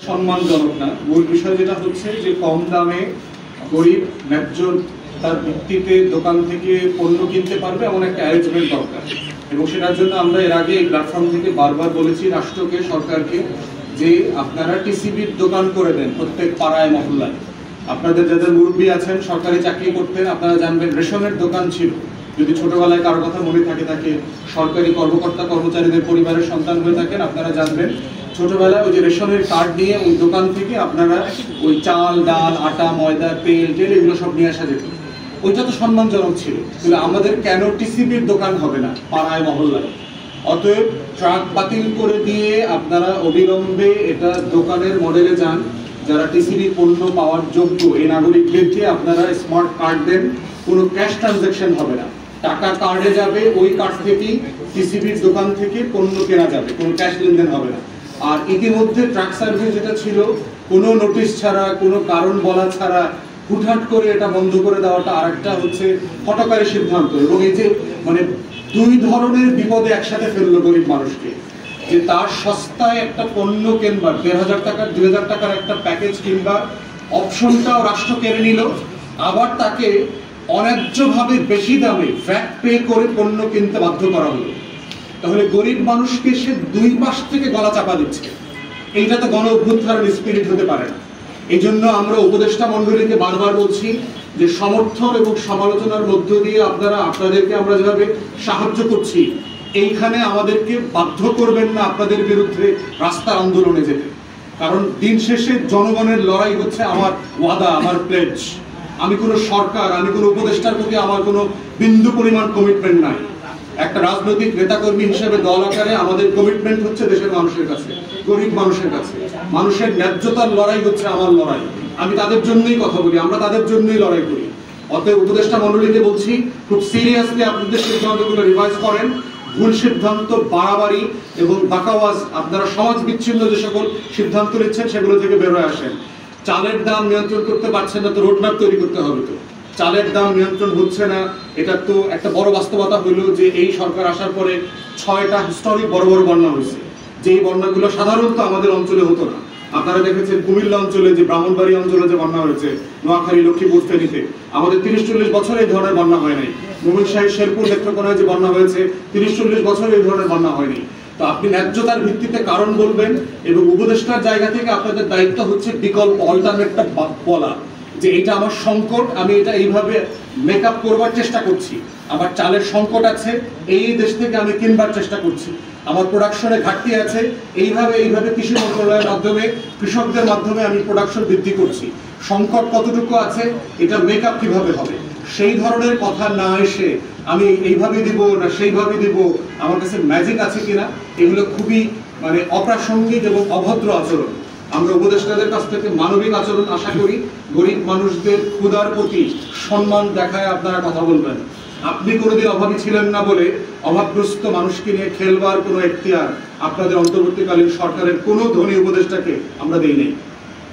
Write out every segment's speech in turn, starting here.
সম্মানজনক না। মূল বিষয় যেটা হচ্ছে যে কম দামে গরিব ন্যায্য তার ভিত্তিতে দোকান থেকে পণ্য কিনতে পারবে এমন একটা অ্যারেঞ্জমেন্ট দরকার। এবং সেটার জন্য আমরা এর আগে এই প্ল্যাটফর্ম থেকে বারবার বলেছি রাষ্ট্রকে, সরকারকে, যে আপনারা টিসিবির দোকান করে দেন প্রত্যেক পাড়ায় মহল্লায়। আপনাদের যাদের মুরব্বী আছেন, সরকারি চাকরি করতেন, আপনারা জানবেন রেশনের দোকান ছিল। যদি ছোটবেলায় কারো কথা মনে থাকে সরকারি কর্মকর্তা কর্মচারীদের পরিবারের সন্তান হয়ে থাকেন, আপনারা জানবেন ছোটবেলায় ওই যে রেশনের কার্ড নিয়ে ওই দোকান থেকে আপনারা ওই চাল, ডাল, আটা, ময়দা, তেল এগুলো সব নিয়ে আসা যেত। ওইটা তো সম্মানজনক ছিল, কিন্তু আমাদের কেন টিসিবির দোকান হবে না পাড়ায় মহল্লায়? অতএব ট্রাক বাতিল করে দিয়ে আপনারা অবিলম্বে এটা দোকানের মডেলে যান। যারা টিসিবি পণ্য পাওয়ার যোগ্য এই নাগরিকদেরকে আপনারা স্মার্ট কার্ড দেন, কোনো ক্যাশ ট্রানজাকশন হবে না, টাকা কার্ডে যাবে, ওই কার্ড থেকেই টিসিবির দোকান থেকে পণ্য কেনা যাবে, কোনো ক্যাশ লেনদেন হবে না। আর ইতিমধ্যে ট্রাক সার্ভিস যেটা ছিল, কোনো নোটিশ ছাড়া, কোনো কারণ বলা ছাড়া হুটহাট করে এটা বন্ধ করে দেওয়াটা আরেকটা হচ্ছে হঠকারী সিদ্ধান্ত। এবং এই যে মানে দুই ধরনের বিপদে একসাথে ফেললো গরিব মানুষকে, যে তার সস্তায় একটা পণ্য কিনবার ১,৫০০ টাকার ২,০০০ টাকার একটা প্যাকেজ কিনবার অপশনটাও রাষ্ট্র কেড়ে নিল, আবার তাকে অন্যায্যভাবে বেশি দামে ভ্যাট পে করে পণ্য কিনতে বাধ্য করা হলো। তাহলে গরিব মানুষকে সে দুই পাশ থেকে গলা চাপা দিচ্ছে। এইটা তো গণ অভ্যুত্থানের স্পিরিট হতে পারে না। এই জন্য আমরা উপদেষ্টা মন্ডলীকে বারবার বলছি যে সমর্থন এবং সমালোচনার মধ্য দিয়ে আপনাদেরকে আমরা যেভাবে সাহায্য করছি, এইখানে আমাদেরকে বাধ্য করবেন না আপনাদের বিরুদ্ধে রাস্তার আন্দোলনে যেতে। কারণ দিন শেষে জনগণের লড়াই হচ্ছে আমার ওয়াদা, আমার প্লেজ। আমি কোনো সরকার, আমি কোনো উপদেষ্টার প্রতি আমার কোনো বিন্দু পরিমাণ কমিটমেন্ট নাই। একটা রাজনৈতিক নেতাকর্মী হিসেবে দল আকারে আমাদের কমিটমেন্ট হচ্ছে দেশের মানুষের কাছে, গরিব মানুষের কাছে। মানুষের ন্যায্যতার লড়াই হচ্ছে আমার লড়াই। আমি তাদের জন্যই কথা বলি, আমরা তাদের জন্যই লড়াই করি। অতএব উপদেষ্টা মন্ডলীকে বলছি, খুব সিরিয়াসলি আপনাদের সিদ্ধান্তগুলো রিভাইজ করেন। ভুল সিদ্ধান্ত, বাড়াবাড়ি এবং বাকাওয়াজ, আপনারা সমাজ বিচ্ছিন্ন যে সকল সিদ্ধান্ত নিচ্ছেন সেগুলো থেকে বের হয়ে আসেন। চালের দাম নিয়ন্ত্রণ করতে পারছেন না, তো রোডম্যাপ তৈরি করতে হবে। তো চালের দাম নিয়ন্ত্রণ হচ্ছে না, এটা তো একটা বড় বাস্তবতা হলো যে এই সরকার আসার পরে ৬টা হিস্টোরিক বড় বড় বন্যা হয়েছে, যেই বন্যাগুলো সাধারণত আমাদের অঞ্চলে হতো না। আপনারা দেখেছেন কুমিল্লা অঞ্চলে, যে ব্রাহ্মণবাড়ি অঞ্চলে যে বন্যা হয়েছে, নোয়াখালী, লক্ষ্মীপুর, ফেনীতে, আমাদের ৩০-৪০ বছরে এই ধরনের বন্যা হয় নাই। মুমিনশাহী, শেরপুর, নেত্রকোনায় যে বন্যা হয়েছে, ৩০-৪০ বছরে এই ধরনের বন্যা হয়নি। তো আপনি ন্যায্যতার ভিত্তিতে কারণ বলবেন, এবং উপদেষ্টার জায়গা থেকে আপনাদের দায়িত্ব হচ্ছে বিকল্প, অল্টারনেটটা বলা, যে এটা আমার সংকট, আমি এটা এইভাবে মেকআপ করবার চেষ্টা করছি। আমার চালের সংকট আছে, এই দেশ থেকে আমি কিনবার চেষ্টা করছি। আমার প্রোডাকশনে ঘাটতি আছে, এইভাবে কৃষি মন্ত্রণালয়ের মাধ্যমে, কৃষকদের মাধ্যমে আমি প্রোডাকশন বৃদ্ধি করছি। সংকট কতটুকু আছে, এটা মেকআপ কিভাবে হবে, সেই ধরনের কথা না এসে আমি এইভাবে দিব না সেইভাবে দিব, আমার কাছে ম্যাজিক আছে কিনা, এগুলো খুবই মানে অপ্রাসঙ্গিক এবং অভদ্র আচরণ। আমরা উপদেষ্টাদের কাছ থেকে মানবিক আচরণ আশা করি। গরিব মানুষদের ক্ষুধার প্রতি সম্মান দেখায় আপনারা কথা বলবেন। আপনি কোনোদিন অভাবী ছিলেন না বলে অভাবগ্রস্ত মানুষকে নিয়ে খেলবার কোনো এখতিয়ার আপনাদের অন্তর্বর্তীকালীন সরকারের কোনো ধনী উপদেষ্টাকে আমরা দেই নাই।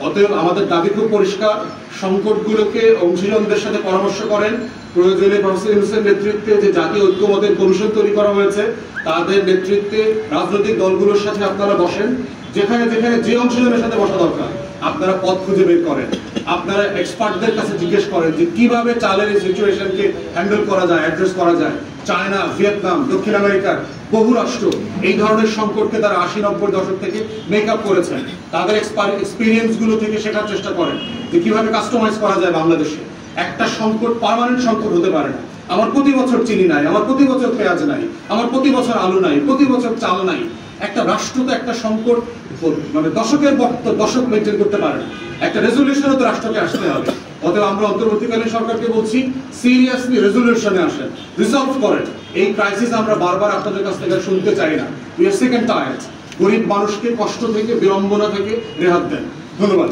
অতএব আমাদের দাবি খুব পরিষ্কার, সংকটগুলোকে অংশীজনদের সাথে পরামর্শ করেন। প্রয়োজনে প্রফেসর ইউনূসের নেতৃত্বে যে জাতীয় ঐক্যমতের কমিশন তৈরি করা হয়েছে, তাদের নেতৃত্বে রাজনৈতিক দলগুলোর সাথে আপনারা বসেন। যেখানে যে অংশীজনের সাথে বসা দরকার আপনারা পথ খুঁজে বের করেন। আপনারা এক্সপার্টদের কাছে জিজ্ঞেস করেন যে কিভাবে চালের এই সিচুয়েশনকে হ্যান্ডেল করা যায়, অ্যাড্রেস করা যায়। চায়না, ভিয়েতনাম, দক্ষিণ আমেরিকার বহু রাষ্ট্র এই ধরনের সংকটকে তারা ৮০-৯০ দশক থেকে মেকআপ করেছেন। তাদের এক্সপিরিয়েন্স গুলো থেকে শেখার চেষ্টা করেন যে কিভাবে কাস্টমাইজ করা যায় বাংলাদেশে। একটা সংকট পার্মানেন্ট সংকট হতে পারে না। আমার প্রতি বছর চিনি নাই, আমার প্রতি বছর পেঁয়াজ নাই, আমার প্রতি বছর আলু নাই, প্রতি বছর চাল নাই। একটা রাষ্ট্র তো একটা সংকট মানে দশক মেনটেন করতে পারে না। একটা রেজলিউশনে তো রাষ্ট্রকে আসতে হবে। অতএব আমরা অন্তর্বর্তীকালীন সরকারকে বলছি, সিরিয়াসলি রেজলিউশনে আসেন, রিজলভ করেন। এই ক্রাইসিস আমরা বারবার আপনাদের কাছ থেকে শুনতে চাই না। We are sick and tired. গরিব মানুষকে কষ্ট থেকে, বিড়ম্বনা থেকে রেহাত দেন। ধন্যবাদ।